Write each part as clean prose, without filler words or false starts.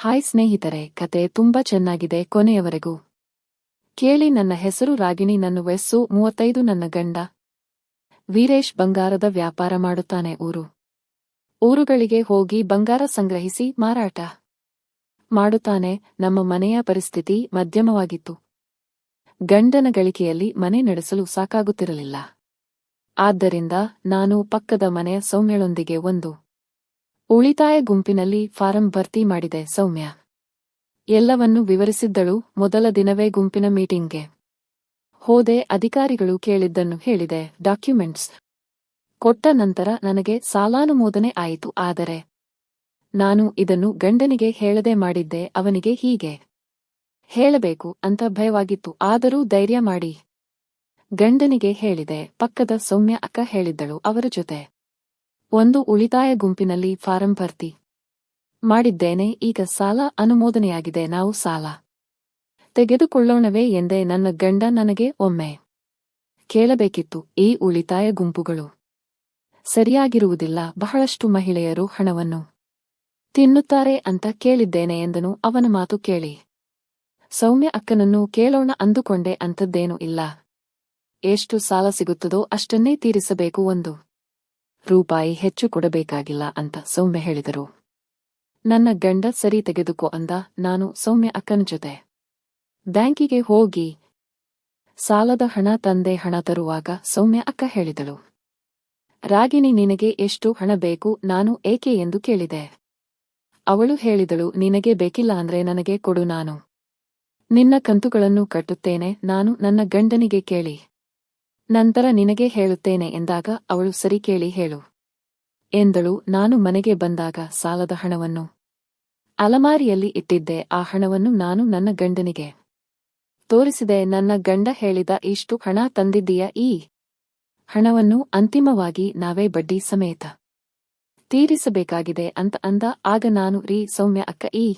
Hi ಸ್ನೇಹಿತರೆ, ಕತೆ ತುಂಬಾ ಚೆನ್ನಾಗಿದೆ. ಕೊನೆಯವರೆಗೂ ಕೇಳಿ. ನನ್ನ ಹೆಸರು ರಾಗಿಣಿ. ನನ್ನ ವಯಸ್ಸು 35. ನನ್ನ ಗಂಡ ವೀರೇಶ್ ಬಂಗಾರದ ವ್ಯಾಪಾರ ಮಾಡುತ್ತಾನೆ. ಊರುಗಳಿಗೆ ಹೋಗಿ ಬಂಗಾರ ಸಂಗ್ರಹಿಸಿ ಮಾರಾಟ ಮಾಡುತ್ತಾನೆ. ನಮ್ಮ ಮನೆಯ ಪರಿಸ್ಥಿತಿ ಮಧ್ಯಮವಾಗಿತ್ತು. ಗಂಡನ ಗಳಿಕೆಯಲ್ಲಿ ಮನೆ ನಡೆಸಲು ಸಾಕಾಗುತ್ತಿರಲಿಲ್ಲ. ಆದ್ದರಿಂದ ನಾನು ಪಕ್ಕದ ಮನೆಯ ಸೌಮ್ಯಳೊಂದಿಗೆ ಒಂದು ಉಳಿತಾಯ ಗುಂಪಿನಲ್ಲಿ ಫಾರಂ ಭರ್ತಿ ಮಾಡಿದೆ. ಸೌಮ್ಯ ಎಲ್ಲವನ್ನೂ ವಿವರಿಸಿದ್ದಳು. ಮೊದಲ ದಿನವೇ ಗುಂಪಿನ ಮೀಟಿಂಗ್ಗೆ ಹೋದೆ. ಅಧಿಕಾರಿಗಳು ಕೇಳಿದ್ದನ್ನು ಹೇಳಿದೆ. ಡಾಕ್ಯುಮೆಂಟ್ಸ್ ಕೊಟ್ಟ ನಂತರ ನನಗೆ ಸಾಲಾನುಮೋದನೆ ಆಯಿತು. ಆದರೆ ನಾನು ಇದನ್ನು ಗಂಡನಿಗೆ ಹೇಳದೆ ಮಾಡಿದ್ದೆ. ಅವನಿಗೆ ಹೀಗೆ ಹೇಳಬೇಕು ಅಂತ ಭಯವಾಗಿತ್ತು. ಆದರೂ ಧೈರ್ಯ ಮಾಡಿ ಗಂಡನಿಗೆ ಹೇಳಿದೆ. ಪಕ್ಕದ ಸೌಮ್ಯ ಅಕ್ಕ ಹೇಳಿದ್ದಳು. ಅವರ ಜೊತೆ ಒಂದು ಉಳಿತಾಯ ಗುಂಪಿನಲ್ಲಿ ಫಾರಂ ಭರ್ತಿ ಮಾಡಿದ್ದೇನೆ. ಈಗ ಸಾಲ ಅನುಮೋದನೆಯಾಗಿದೆ. ನಾವು ಸಾಲ ತೆಗೆದುಕೊಳ್ಳೋಣವೇ ಎಂದೇ. ನನ್ನ ಗಂಡ ನನಗೆ ಒಮ್ಮೆ ಕೇಳಬೇಕಿತ್ತು. ಈ ಉಳಿತಾಯ ಗುಂಪುಗಳು ಸರಿಯಾಗಿರುವುದಿಲ್ಲ. ಬಹಳಷ್ಟು ಮಹಿಳೆಯರು ಹಣವನ್ನು ತಿನ್ನುತ್ತಾರೆ ಅಂತ ಕೇಳಿದ್ದೇನೆ ಎಂದನು. ಅವನ ಮಾತು ಕೇಳಿ ಸೌಮ್ಯ ಅಕ್ಕನನ್ನು ಕೇಳೋಣ ಅಂದುಕೊಂಡೆ. ಅಂಥದ್ದೇನೂ ಇಲ್ಲ. ಎಷ್ಟು ಸಾಲ ಸಿಗುತ್ತದೋ ಅಷ್ಟನ್ನೇ ತೀರಿಸಬೇಕು. ₹1 ಹೆಚ್ಚು ಕೊಡಬೇಕಾಗಿಲ್ಲ ಅಂತ ಸೌಮ್ಯ ಹೇಳಿದರು. ನನ್ನ ಗಂಡ ಸರಿ ತೆಗೆದುಕೋ ಅಂದ. ನಾನು ಸೌಮ್ಯ ಅಕ್ಕನ ಜೊತೆ ಬ್ಯಾಂಕಿಗೆ ಹೋಗಿ ಸಾಲದ ಹಣ ತಂದೆ. ಹಣ ತರುವಾಗ ಸೌಮ್ಯ ಅಕ್ಕ ಹೇಳಿದಳು, ರಾಗಿಣಿ ನಿನಗೆ ಎಷ್ಟು ಹಣ ಬೇಕು? ನಾನು ಏಕೆ ಎಂದು ಕೇಳಿದೆ. ಅವಳು ಹೇಳಿದಳು, ನಿನಗೆ ಬೇಕಿಲ್ಲ ಅಂದ್ರೆ ನನಗೆ ಕೊಡು, ನಾನು ನಿನ್ನ ಕಂತುಗಳನ್ನು ಕಟ್ಟುತ್ತೇನೆ. ನಾನು ನನ್ನ ಗಂಡನಿಗೆ ಕೇಳಿ ನಂತರ ನಿನಗೆ ಹೇಳುತ್ತೇನೆ ಎಂದಾಗ ಅವಳು ಸರಿ, ಕೇಳಿ ಹೇಳು ಎಂದಳು. ನಾನು ಮನೆಗೆ ಬಂದಾಗ ಸಾಲದ ಹಣವನ್ನು ಅಲಮಾರಿಯಲ್ಲಿ ಇಟ್ಟಿದ್ದೆ. ಆ ಹಣವನ್ನು ನಾನು ನನ್ನ ಗಂಡನಿಗೆ ತೋರಿಸಿದೆ. ನನ್ನ ಗಂಡ ಹೇಳಿದ, ಇಷ್ಟು ಹಣ ತಂದಿದ್ದೀಯ, ಈ ಹಣವನ್ನು ಅಂತಿಮವಾಗಿ ನಾವೇ ಬಡ್ಡಿ ಸಮೇತ ತೀರಿಸಬೇಕಾಗಿದೆ ಅಂತ ಅಂದ. ಆಗ ನಾನು, ಸೌಮ್ಯ ಅಕ್ಕ, ಈ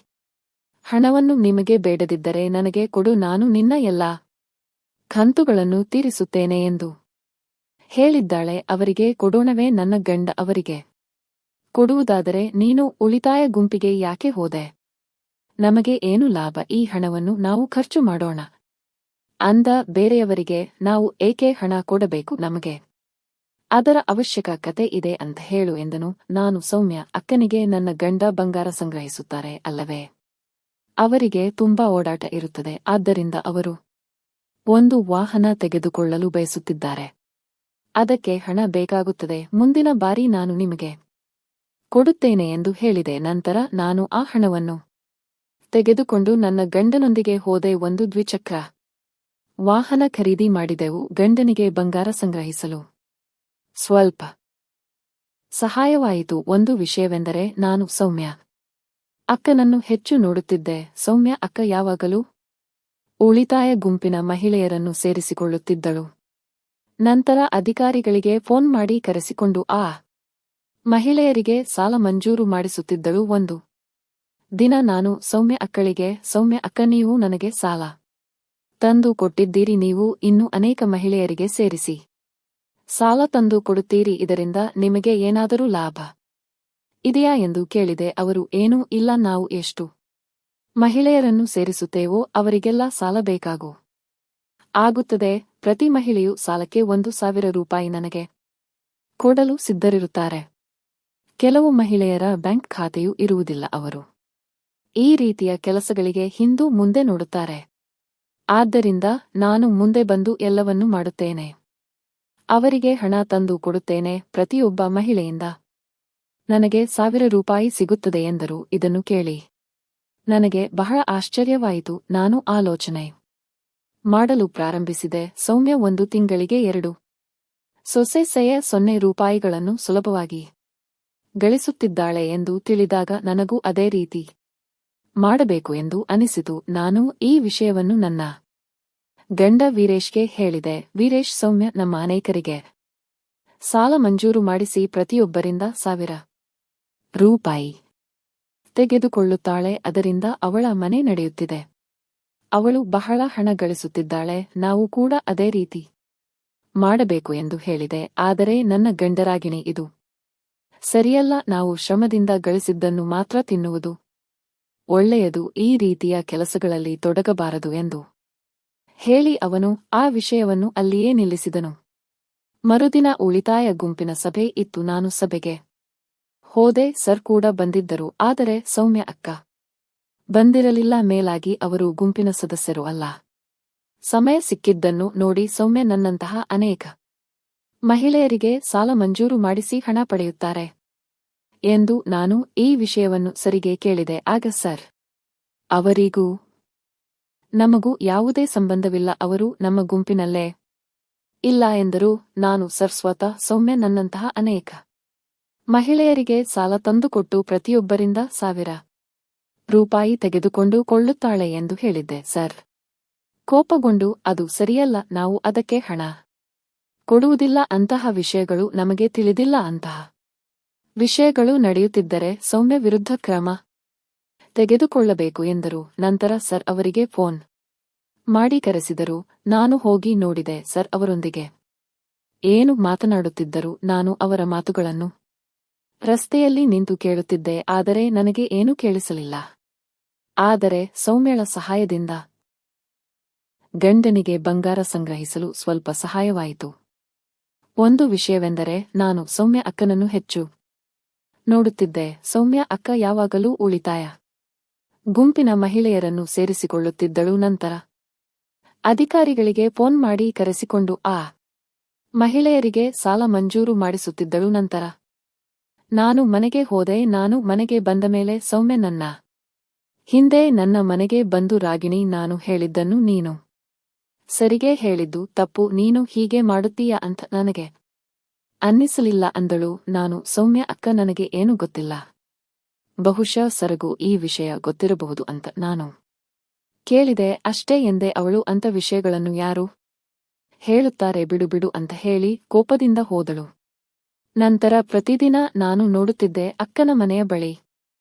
ಹಣವನ್ನು ನಿಮಗೆ ಬೇಡದಿದ್ದರೆ ನನಗೆ ಕೊಡು, ನಾನು ನಿನ್ನ ಎಲ್ಲಾ ಕಂತುಗಳನ್ನು ತೀರಿಸುತ್ತೇನೆ ಎಂದು ಹೇಳಿದ್ದಾಳೆ. ಅವರಿಗೆ ಕೊಡೋಣವೇ? ನನ್ನ ಗಂಡ ಅವರಿಗೆ ಕೊಡುವುದಾದರೆ ನೀನು ಉಳಿತಾಯ ಗುಂಪಿಗೆ ಯಾಕೆ ಹೋದೆ? ನಮಗೆ ಏನು ಲಾಭ? ಈ ಹಣವನ್ನು ನಾವು ಖರ್ಚು ಮಾಡೋಣ ಅಂದ. ಬೇರೆಯವರಿಗೆ ನಾವು ಏಕೆ ಹಣ ಕೊಡಬೇಕು? ನಮಗೆ ಅದರ ಅವಶ್ಯಕತೆ ಇದೆ ಅಂತ ಹೇಳು ಎಂದನು. ನಾನು ಸೌಮ್ಯ ಅಕ್ಕನಿಗೆ, ನನ್ನ ಗಂಡ ಬಂಗಾರ ಸಂಗ್ರಹಿಸುತ್ತಾರೆ ಅಲ್ಲವೇ? ಅವರಿಗೆ ತುಂಬಾ ಓಡಾಟ ಇರುತ್ತದೆ. ಆದ್ದರಿಂದ ಅವರು ಒಂದು ವಾಹನ ತೆಗೆದುಕೊಳ್ಳಲು ಬಯಸುತ್ತಿದ್ದಾರೆ. ಅದಕ್ಕೆ ಹಣ ಬೇಕಾಗುತ್ತದೆ. ಮುಂದಿನ ಬಾರಿ ನಾನು ನಿಮಗೆ ಕೊಡುತ್ತೇನೆ ಎಂದು ಹೇಳಿದೆ. ನಂತರ ನಾನು ಆ ಹಣವನ್ನು ತೆಗೆದುಕೊಂಡು ನನ್ನ ಗಂಡನೊಂದಿಗೆ ಹೋದೆ. ಒಂದು ದ್ವಿಚಕ್ರ ವಾಹನ ಖರೀದಿ ಮಾಡಿದೆವು. ಗಂಡನಿಗೆ ಬಂಗಾರ ಸಂಗ್ರಹಿಸಲು ಸ್ವಲ್ಪ ಸಹಾಯವಾಯಿತು. ಒಂದು ವಿಷಯವೆಂದರೆ ನಾನು ಸೌಮ್ಯ ಅಕ್ಕನನ್ನು ಹೆಚ್ಚು ನೋಡುತ್ತಿದ್ದೆ. ಸೌಮ್ಯ ಅಕ್ಕ ಯಾವಾಗಲೂ ಉಳಿತಾಯ ಗುಂಪಿನ ಮಹಿಳೆಯರನ್ನು ಸೇರಿಸಿಕೊಳ್ಳುತ್ತಿದ್ದಳು. ನಂತರ ಅಧಿಕಾರಿಗಳಿಗೆ ಫೋನ್ ಮಾಡಿ ಕರೆಸಿಕೊಂಡು ಆ ಮಹಿಳೆಯರಿಗೆ ಸಾಲ ಮಂಜೂರು ಮಾಡಿಸುತ್ತಿದ್ದಳು. ಒಂದು ದಿನ ನಾನು ಸೌಮ್ಯ ಅಕ್ಕಳಿಗೆ, ಸೌಮ್ಯ ಅಕ್ಕ, ನೀವು ನನಗೆ ಸಾಲ ತಂದು ಕೊಟ್ಟಿದ್ದೀರಿ. ನೀವು ಇನ್ನೂ ಅನೇಕ ಮಹಿಳೆಯರಿಗೆ ಸೇರಿಸಿ ಸಾಲ ತಂದು ಕೊಡುತ್ತೀರಿ. ಇದರಿಂದ ನಿಮಗೆ ಏನಾದರೂ ಲಾಭ ಇದೆಯಾ ಎಂದು ಕೇಳಿದೆ. ಅವರು, ಏನೂ ಇಲ್ಲ, ನಾವು ಎಷ್ಟು ಮಹಿಳೆಯರನ್ನು ಸೇರಿಸುತ್ತೇವೋ ಅವರಿಗೆಲ್ಲ ಸಾಲ ಆಗುತ್ತದೆ. ಪ್ರತಿ ಮಹಿಳೆಯೂ ಸಾಲಕ್ಕೆ ₹1,000 ನನಗೆ ಕೊಡಲು ಸಿದ್ಧರಿರುತ್ತಾರೆ. ಕೆಲವು ಮಹಿಳೆಯರ ಬ್ಯಾಂಕ್ ಖಾತೆಯೂ ಇರುವುದಿಲ್ಲ. ಅವರು ಈ ರೀತಿಯ ಕೆಲಸಗಳಿಗೆ ಹಿಂದು ಮುಂದೆ ನೋಡುತ್ತಾರೆ. ಆದ್ದರಿಂದ ನಾನು ಮುಂದೆ ಬಂದು ಎಲ್ಲವನ್ನೂ ಮಾಡುತ್ತೇನೆ. ಅವರಿಗೆ ಹಣ ತಂದು ಕೊಡುತ್ತೇನೆ. ಪ್ರತಿಯೊಬ್ಬ ಮಹಿಳೆಯಿಂದ ನನಗೆ ₹1,000 ಸಿಗುತ್ತದೆ ಎಂದರು. ಇದನ್ನು ಕೇಳಿ ನನಗೆ ಬಹಳ ಆಶ್ಚರ್ಯವಾಯಿತು. ನಾನು ಆಲೋಚನೆ ಮಾಡಲು ಪ್ರಾರಂಭಿಸಿದೆ. ಸೌಮ್ಯ ಒಂದು ತಿಂಗಳಿಗೆ ₹0.00 ಸುಲಭವಾಗಿ ಗಳಿಸುತ್ತಿದ್ದಾಳೆ ಎಂದು ತಿಳಿದಾಗ ನನಗೂ ಅದೇ ರೀತಿ ಮಾಡಬೇಕು ಎಂದು ಅನಿಸಿತು. ನಾನು ಈ ವಿಷಯವನ್ನು ನನ್ನ ಗಂಡ ವೀರೇಶ್ಗೆ ಹೇಳಿದೆ. ವೀರೇಶ್, ಸೌಮ್ಯ ನಮ್ಮ ಅನೇಕರಿಗೆ ಸಾಲ ಮಂಜೂರು ಮಾಡಿಸಿ ಪ್ರತಿಯೊಬ್ಬರಿಂದ ₹1,000 ತೆಗೆದುಕೊಳ್ಳುತ್ತಾಳೆ. ಅದರಿಂದ ಅವಳ ಮನೆ ನಡೆಯುತ್ತಿದೆ. ಅವಳು ಬಹಳ ಹಣ ಗಳಿಸುತ್ತಿದ್ದಾಳೆ. ನಾವು ಕೂಡ ಅದೇ ರೀತಿ ಮಾಡಬೇಕು ಎಂದು ಹೇಳಿದೆ. ಆದರೆ ನನ್ನ ಗಂಡ, ರಾಗಿಣಿ, ಇದು ಸರಿಯಲ್ಲ. ನಾವು ಶ್ರಮದಿಂದ ಗಳಿಸಿದ್ದನ್ನು ಮಾತ್ರ ತಿನ್ನುವುದು ಒಳ್ಳೆಯದು ಈ ರೀತಿಯ ಕೆಲಸಗಳಲ್ಲಿ ತೊಡಗಬಾರದು ಎಂದು ಹೇಳಿ ಅವನು ಆ ವಿಷಯವನ್ನು ಅಲ್ಲಿಯೇ ನಿಲ್ಲಿಸಿದನು. ಮರುದಿನ ಉಳಿತಾಯ ಗುಂಪಿನ ಸಭೆ ಇತ್ತು. ನಾನು ಸಭೆಗೆ ಹೋದೆ. ಸರ್ ಕೂಡ ಬಂದಿದ್ದರು, ಆದರೆ ಸೌಮ್ಯ ಅಕ್ಕ ಬಂದಿರಲಿಲ್ಲ. ಮೇಲಾಗಿ ಅವರು ಗುಂಪಿನ ಸದಸ್ಯರು ಅಲ್ಲ. ಸಮಯ ಸಿಕ್ಕಿದ್ದನ್ನು ನೋಡಿ ಸೌಮ್ಯ ನನ್ನಂತಹ ಅನೇಕ ಮಹಿಳೆಯರಿಗೆ ಸಾಲ ಮಂಜೂರು ಮಾಡಿಸಿ ಹಣ ಪಡೆಯುತ್ತಾರೆ ಎಂದು ನಾನು ಈ ವಿಷಯವನ್ನು ಸರಿಗೆ ಕೇಳಿದೆ. ಆಗ ಸರ್ ಅವರಿಗೂ ನಮಗೂ ಯಾವುದೇ ಸಂಬಂಧವಿಲ್ಲ, ಅವರು ನಮ್ಮ ಗುಂಪಿನಲ್ಲೇ ಇಲ್ಲ ಎಂದರು. ನಾನು ಸರ್ ಸ್ವತಃ ಸೌಮ್ಯ ನನ್ನಂತಹ ಅನೇಕ ಮಹಿಳೆಯರಿಗೆ ಸಾಲ ತಂದುಕೊಟ್ಟು ಪ್ರತಿಯೊಬ್ಬರಿಂದ ₹1000 ತೆಗೆದುಕೊಂಡು ಕೊಳ್ಳುತ್ತಾಳೆ ಎಂದು ಹೇಳಿದ್ದೆ. ಸರ್ ಕೋಪಗೊಂಡು ಅದು ಸರಿಯಲ್ಲ, ನಾವು ಅದಕ್ಕೆ ಹಣ ಕೊಡುವುದಿಲ್ಲ, ಅಂತಹ ವಿಷಯಗಳು ನಮಗೆ ತಿಳಿದಿಲ್ಲ, ಅಂತಹ ವಿಷಯಗಳು ನಡೆಯುತ್ತಿದ್ದರೆ ಸೌಮ್ಯ ವಿರುದ್ಧ ಕ್ರಮ ತೆಗೆದುಕೊಳ್ಳಬೇಕು ಎಂದರು. ನಂತರ ಸರ್ ಅವರಿಗೆ ಫೋನ್ ಮಾಡಿ ಕರೆಸಿದರು. ನಾನು ಹೋಗಿ ನೋಡಿದೆ. ಸರ್ ಅವರೊಂದಿಗೆ ಏನು ಮಾತನಾಡುತ್ತಿದ್ದರು. ನಾನು ಅವರ ಮಾತುಗಳನ್ನು ರಸ್ತೆಯಲ್ಲಿ ನಿಂತು ಕೇಳುತ್ತಿದ್ದೆ, ಆದರೆ ನನಗೆ ಏನೂ ಕೇಳಿಸಲಿಲ್ಲ. ಆದರೆ ಸೌಮ್ಯಳ ಸಹಾಯದಿಂದ ಗಂಡನಿಗೆ ಬಂಗಾರ ಸಂಗ್ರಹಿಸಲು ಸ್ವಲ್ಪ ಸಹಾಯವಾಯಿತು. ಒಂದು ವಿಷಯವೆಂದರೆ ನಾನು ಸೌಮ್ಯ ಅಕ್ಕನನ್ನು ಹೆಚ್ಚು ನೋಡುತ್ತಿದ್ದೆ. ಸೌಮ್ಯ ಅಕ್ಕ ಯಾವಾಗಲೂ ಉಳಿತಾಯ ಗುಂಪಿನ ಮಹಿಳೆಯರನ್ನು ಸೇರಿಸಿಕೊಳ್ಳುತ್ತಿದ್ದಳು. ನಂತರ ಅಧಿಕಾರಿಗಳಿಗೆ ಫೋನ್ ಮಾಡಿ ಕರೆಸಿಕೊಂಡು ಆ ಮಹಿಳೆಯರಿಗೆ ಸಾಲ ಮಂಜೂರು ಮಾಡಿಸುತ್ತಿದ್ದಳು. ನಂತರ ನಾನು ಮನೆಗೆ ಹೋದೆ. ನಾನು ಮನೆಗೆ ಬಂದ ಮೇಲೆ ಸೌಮ್ಯ ನನ್ನ ಹಿಂದೆ ನನ್ನ ಮನೆಗೆ ಬಂದು, ರಾಗಿಣಿ, ನಾನು ಹೇಳಿದ್ದನ್ನು ನೀನು ಸರಿಗೆ ಹೇಳಿದ್ದು ತಪ್ಪು, ನೀನು ಹೀಗೆ ಮಾಡುತ್ತೀಯ ಅಂತ ನನಗೆ ಅನ್ನಿಸಲಿಲ್ಲ ಅಂದಳು. ನಾನು ಸೌಮ್ಯ ಅಕ್ಕ, ನನಗೆ ಏನೂ ಗೊತ್ತಿಲ್ಲ, ಬಹುಶಃ ಸರಗೂ ಈ ವಿಷಯ ಗೊತ್ತಿರಬಹುದು ಅಂತ ನಾನು ಕೇಳಿದೆ ಅಷ್ಟೇ ಎಂದೆ. ಅವಳು ಅಂಥ ವಿಷಯಗಳನ್ನು ಯಾರು ಹೇಳುತ್ತಾರೆ, ಬಿಡು ಬಿಡು ಅಂತ ಹೇಳಿ ಕೋಪದಿಂದ ಹೋದಳು. ನಂತರ ಪ್ರತಿದಿನ ನಾನು ನೋಡುತ್ತಿದ್ದೆ, ಅಕ್ಕನ ಮನೆಯ ಬಳಿ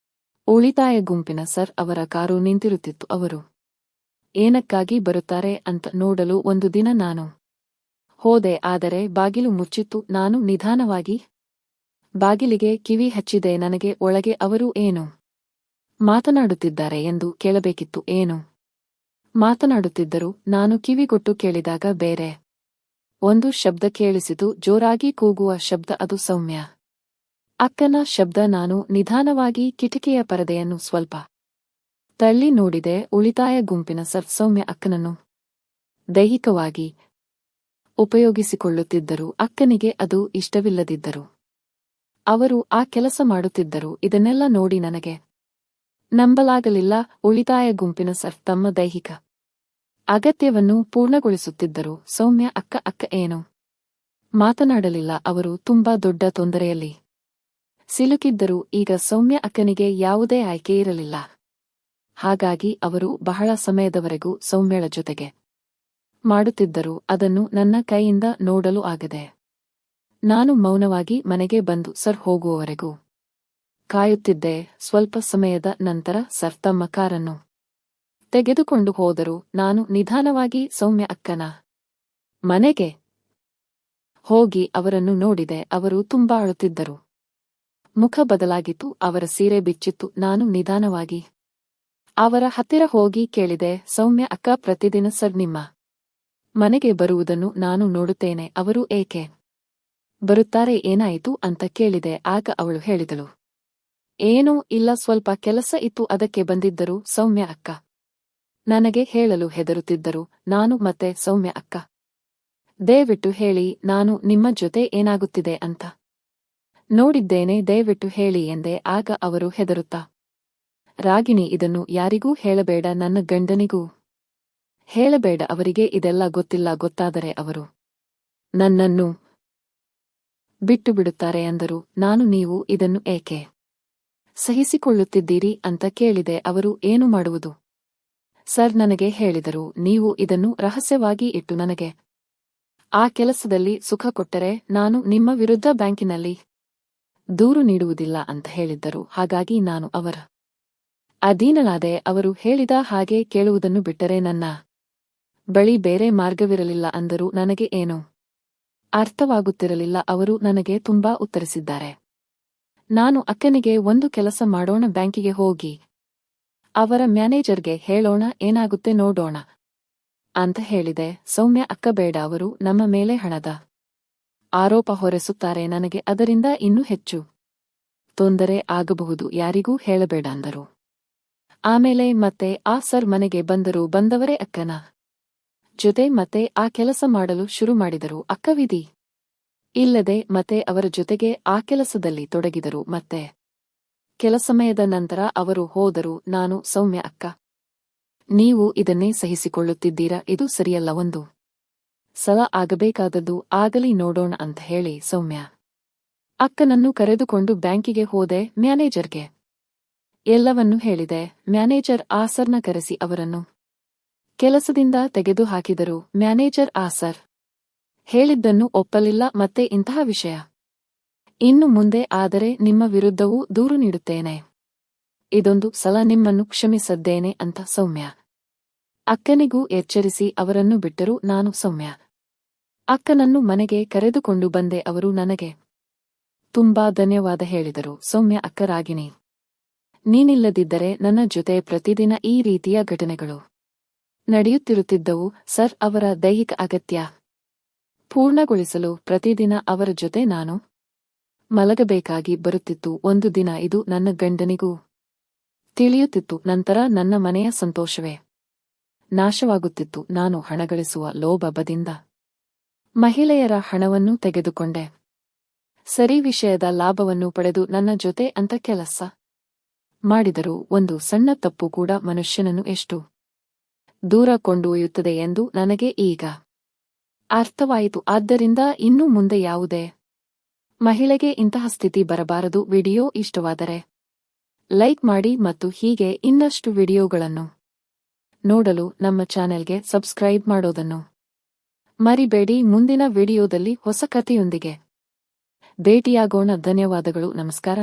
ಉಳಿತಾಯ ಗುಂಪಿನ ಸರ್ ಅವರ ಕಾರು ನಿಂತಿರುತ್ತಿತ್ತು. ಅವರು ಏನಕ್ಕಾಗಿ ಬರುತ್ತಾರೆ ಅಂತ ನೋಡಲು ಒಂದು ದಿನ ನಾನು ಹೋದೆ, ಆದರೆ ಬಾಗಿಲು ಮುಚ್ಚಿತ್ತು. ನಾನು ನಿಧಾನವಾಗಿ ಬಾಗಿಲಿಗೆ ಕಿವಿ ಹಚ್ಚಿದೆ. ನನಗೆ ಒಳಗೆ ಅವರು ಏನು ಮಾತನಾಡುತ್ತಿದ್ದಾರೆ ಎಂದು ಕೇಳಬೇಕಿತ್ತು. ಏನು ಮಾತನಾಡುತ್ತಿದ್ದರು. ನಾನು ಕಿವಿಗೊಟ್ಟು ಕೇಳಿದಾಗ ಬೇರೆ ಒಂದು ಶಬ್ದ ಕೇಳಿಸಿತು, ಜೋರಾಗಿ ಕೂಗುವ ಶಬ್ದ. ಅದು ಸೌಮ್ಯ ಅಕ್ಕನ ಶಬ್ದ. ನಾನು ನಿಧಾನವಾಗಿ ಕಿಟಕಿಯ ಪರದೆಯನ್ನು ಸ್ವಲ್ಪ ತಳ್ಳಿ ನೋಡಿದೆ. ಉಳಿತಾಯ ಗುಂಪಿನ ಸರ್ ಸೌಮ್ಯ ಅಕ್ಕನನ್ನು ದೈಹಿಕವಾಗಿ ಉಪಯೋಗಿಸಿಕೊಳ್ಳುತ್ತಿದ್ದರು. ಅಕ್ಕನಿಗೆ ಅದು ಇಷ್ಟವಿಲ್ಲದಿದ್ದರು ಅವರು ಆ ಕೆಲಸ ಮಾಡುತ್ತಿದ್ದರು. ಇದನ್ನೆಲ್ಲ ನೋಡಿ ನನಗೆ ನಂಬಲಾಗಲಿಲ್ಲ. ಉಳಿತಾಯ ಗುಂಪಿನ ಸರ್ ತಮ್ಮ ದೈಹಿಕ ಅಗತ್ಯವನ್ನು ಪೂರ್ಣಗೊಳಿಸುತ್ತಿದ್ದರು. ಸೌಮ್ಯ ಅಕ್ಕ ಏನು ಮಾತನಾಡಲಿಲ್ಲ. ಅವರು ತುಂಬಾ ದೊಡ್ಡ ತೊಂದರೆಯಲ್ಲಿ ಸಿಲುಕಿದ್ದರು. ಈಗ ಸೌಮ್ಯ ಅಕ್ಕನಿಗೆ ಯಾವುದೇ ಆಯ್ಕೆ ಇರಲಿಲ್ಲ. ಹಾಗಾಗಿ ಅವರು ಬಹಳ ಸಮಯದವರೆಗೂ ಸೌಮ್ಯಳ ಜೊತೆಗೆ ಮಾಡುತ್ತಿದ್ದರು. ಅದನ್ನು ನನ್ನ ಕೈಯಿಂದ ನೋಡಲು ಆಗದೆ ನಾನು ಮೌನವಾಗಿ ಮನೆಗೆ ಬಂದು ಸರ್ ಹೋಗುವವರೆಗೂ ಕಾಯುತ್ತಿದ್ದೆ. ಸ್ವಲ್ಪ ಸಮಯದ ನಂತರ ಸರ್ ತಮ್ಮ ಕಾರನ್ನು ತೆಗೆದುಕೊಂಡು ಹೋದರು. ನಾನು ನಿಧಾನವಾಗಿ ಸೌಮ್ಯ ಅಕ್ಕನ ಮನೆಗೆ ಹೋಗಿ ಅವರನ್ನು ನೋಡಿದೆ. ಅವರು ತುಂಬಾ ಅಳುತ್ತಿದ್ದರು. ಮುಖ ಬದಲಾಗಿತ್ತು, ಅವರ ಸೀರೆ ಬಿಚ್ಚಿತ್ತು. ನಾನು ನಿಧಾನವಾಗಿ ಅವರ ಹತ್ತಿರ ಹೋಗಿ ಕೇಳಿದೆ, ಸೌಮ್ಯ ಅಕ್ಕ, ಪ್ರತಿದಿನ ಸರ್ ನಿಮ್ಮ ಮನೆಗೆ ಬರುವುದನ್ನು ನಾನು ನೋಡುತ್ತೇನೆ, ಅವರು ಏಕೆ ಬರುತ್ತಾರೆ, ಏನಾಯಿತು ಅಂತ ಕೇಳಿದೆ. ಆಗ ಅವಳು ಹೇಳಿದಳು, ಏನೂ ಇಲ್ಲ, ಸ್ವಲ್ಪ ಕೆಲಸ ಇತ್ತು, ಅದಕ್ಕೆ ಬಂದಿದ್ದರು. ಸೌಮ್ಯ ಅಕ್ಕ ನನಗೆ ಹೇಳಲು ಹೆದರುತ್ತಿದ್ದರು. ನಾನು ಮತ್ತೆ ಸೌಮ್ಯ ಅಕ್ಕ, ದಯವಿಟ್ಟು ಹೇಳಿ, ನಾನು ನಿಮ್ಮ ಜೊತೆ ಏನಾಗುತ್ತಿದೆ ಅಂತ ನೋಡಿದ್ದೇನೆ, ದಯವಿಟ್ಟು ಹೇಳಿ ಎಂದೆ. ಆಗ ಅವರು ಹೆದರುತ್ತಾ, ರಾಗಿಣಿ, ಇದನ್ನು ಯಾರಿಗೂ ಹೇಳಬೇಡ, ನನ್ನ ಗಂಡನಿಗೂ ಹೇಳಬೇಡ, ಅವರಿಗೆ ಇದೆಲ್ಲ ಗೊತ್ತಿಲ್ಲ, ಗೊತ್ತಾದರೆ ಅವರು ನನ್ನನ್ನು ಬಿಟ್ಟು ಬಿಡುತ್ತಾರೆ ಎಂದರು. ನಾನು, ನೀವು ಇದನ್ನು ಏಕೆ ಸಹಿಸಿಕೊಳ್ಳುತ್ತಿದ್ದೀರಿ ಅಂತ ಕೇಳಿದೆ. ಅವರು, ಏನು ಮಾಡುವುದು ಸರ್, ನನಗೆ ಹೇಳಿದರು, ನೀವು ಇದನ್ನು ರಹಸ್ಯವಾಗಿ ಇಟ್ಟು ನನಗೆ ಆ ಕೆಲಸದಲ್ಲಿ ಸುಖ ಕೊಟ್ಟರೆ ನಾನು ನಿಮ್ಮ ವಿರುದ್ಧ ಬ್ಯಾಂಕಿನಲ್ಲಿ ದೂರು ನೀಡುವುದಿಲ್ಲ ಅಂತ ಹೇಳಿದ್ದರು. ಹಾಗಾಗಿ ನಾನು ಅವರ ಅಧೀನಳಾದೆ. ಅವರು ಹೇಳಿದ ಹಾಗೆ ಕೇಳುವುದನ್ನು ಬಿಟ್ಟರೆ ನನ್ನ ಬಳಿ ಬೇರೆ ಮಾರ್ಗವಿರಲಿಲ್ಲ ಅಂದರು. ನನಗೆ ಏನೂ ಅರ್ಥವಾಗುತ್ತಿರಲಿಲ್ಲ. ಅವರು ನನಗೆ ತುಂಬಾ ಉತ್ತರಿಸಿದ್ದಾರೆ. ನಾನು ಅಕ್ಕನಿಗೆ ಒಂದು ಕೆಲಸ ಮಾಡೋಣ, ಬ್ಯಾಂಕಿಗೆ ಹೋಗಿ ಅವರ ಮ್ಯಾನೇಜರ್ಗೆ ಹೇಳೋಣ, ಏನಾಗುತ್ತೆ ನೋಡೋಣ ಅಂತ ಹೇಳಿದೆ. ಸೌಮ್ಯ ಅಕ್ಕ ಬೇಡ, ಅವರು ನಮ್ಮ ಮೇಲೆ ಹಣದ ಆರೋಪ ಹೊರಿಸುತ್ತಾರೆ, ನನಗೆ ಅದರಿಂದ ಇನ್ನೂ ಹೆಚ್ಚು ತೊಂದರೆ ಆಗಬಹುದು, ಯಾರಿಗೂ ಹೇಳಬೇಡ ಅಂದರು. ಆಮೇಲೆ ಮತ್ತೆ ಆ ಸರ್ ಮನೆಗೆ ಬಂದರು. ಬಂದವರೇ ಅಕ್ಕನ ಜೊತೆ ಮತ್ತೆ ಆ ಕೆಲಸ ಮಾಡಲು ಶುರು ಮಾಡಿದರು. ಅಕ್ಕ ವಿಧಿ ಇಲ್ಲದೆ ಮತ್ತೆ ಅವರ ಜೊತೆಗೆ ಆ ಕೆಲಸದಲ್ಲಿ ತೊಡಗಿದರು. ಮತ್ತೆ ಕೆಲ ಸಮಯದ ನಂತರ ಅವರು ಹೋದರು. ನಾನು, ಸೌಮ್ಯ ಅಕ್ಕ, ನೀವು ಇದನ್ನೇ ಸಹಿಸಿಕೊಳ್ಳುತ್ತಿದ್ದೀರಾ, ಇದು ಸರಿಯಲ್ಲ, ಒಂದು ಸಲ ಆಗಬೇಕಾದದ್ದು ಆಗಲಿ, ನೋಡೋಣ ಅಂತ ಹೇಳಿ ಸೌಮ್ಯ ಅಕ್ಕನನ್ನು ಕರೆದುಕೊಂಡು ಬ್ಯಾಂಕಿಗೆ ಹೋದೆ. ಮ್ಯಾನೇಜರ್ಗೆ ಎಲ್ಲವನ್ನೂ ಹೇಳಿದೆ. ಮ್ಯಾನೇಜರ್ ಆ ಸರ್ನ ಕರೆಸಿ ಅವರನ್ನು ಕೆಲಸದಿಂದ ತೆಗೆದು ಹಾಕಿದರು. ಮ್ಯಾನೇಜರ್ ಆ ಸರ್ ಹೇಳಿದ್ದನ್ನು ಒಪ್ಪಲಿಲ್ಲ. ಮತ್ತೆ ಇಂತಹ ವಿಷಯ ಇನ್ನು ಮುಂದೆ ಆದರೆ ನಿಮ್ಮ ವಿರುದ್ಧವೂ ದೂರು ನೀಡುತ್ತೇನೆ, ಇದೊಂದು ಸಲ ನಿಮ್ಮನ್ನು ಕ್ಷಮಿಸದ್ದೇನೆ ಅಂತ ಸೌಮ್ಯ ಅಕ್ಕನಿಗೂ ಎಚ್ಚರಿಸಿ ಅವರನ್ನು ಬಿಟ್ಟರು. ನಾನು ಸೌಮ್ಯ ಅಕ್ಕನನ್ನು ಮನೆಗೆ ಕರೆದುಕೊಂಡು ಬಂದೆ. ಅವರು ನನಗೆ ತುಂಬಾ ಧನ್ಯವಾದ ಹೇಳಿದರು. ಸೌಮ್ಯ ಅಕ್ಕ, ರಾಗಿಣಿ, ನೀನಿಲ್ಲದಿದ್ದರೆ ನನ್ನ ಜೊತೆ ಪ್ರತಿದಿನ ಈ ರೀತಿಯ ಘಟನೆಗಳು ನಡೆಯುತ್ತಿರುತ್ತಿದ್ದವು. ಸರ್ ಅವರ ದೈಹಿಕ ಅಗತ್ಯ ಪೂರ್ಣಗೊಳಿಸಲು ಪ್ರತಿದಿನ ಅವರ ಜೊತೆ ನಾನು ಮಲಗಬೇಕಾಗಿ ಬರುತ್ತಿತ್ತು. ಒಂದು ದಿನ ಇದು ನನ್ನ ಗಂಡನಿಗೂ ತಿಳಿಯುತ್ತಿತ್ತು. ನಂತರ ನನ್ನ ಮನೆಯ ಸಂತೋಷವೇ ನಾಶವಾಗುತ್ತಿತ್ತು. ನಾನು ಹಣಗಳಿಸುವ ಲೋಭದಿಂದ ಮಹಿಳೆಯರ ಹಣವನ್ನು ತೆಗೆದುಕೊಂಡೆ. ಸರಿ ವಿಷಯದ ಲಾಭವನ್ನು ಪಡೆದು ನನ್ನ ಜೊತೆ ಅಂತ ಕೆಲಸ ಮಾಡಿದರು. ಒಂದು ಸಣ್ಣ ತಪ್ಪು ಕೂಡ ಮನುಷ್ಯನನ್ನು ಎಷ್ಟು ದೂರ ಕೊಂಡೊಯ್ಯುತ್ತದೆ ಎಂದು ನನಗೆ ಈಗ ಅರ್ಥವಾಯಿತು. ಆದ್ದರಿಂದ ಇನ್ನು ಮುಂದೆ ಯಾವುದೇ ಮಹಿಳೆಗೆ ಇಂತಹ ಸ್ಥಿತಿ ಬರಬಾರದು. ವಿಡಿಯೋ ಇಷ್ಟವಾದರೆ ಲೈಕ್ ಮಾಡಿ ಮತ್ತು ಹೀಗೆ ಇನ್ನಷ್ಟು ವಿಡಿಯೋಗಳನ್ನು ನೋಡಲು ನಮ್ಮ ಚಾನೆಲ್ಗೆ ಸಬ್ಸ್ಕ್ರೈಬ್ ಮಾಡೋದನ್ನು ಮರಿಬೇಡಿ. ಮುಂದಿನ ವಿಡಿಯೋದಲ್ಲಿ ಹೊಸ ಕಥೆಯೊಂದಿಗೆ ಭೇಟಿಯಾಗೋಣ. ಧನ್ಯವಾದಗಳು. ನಮಸ್ಕಾರ.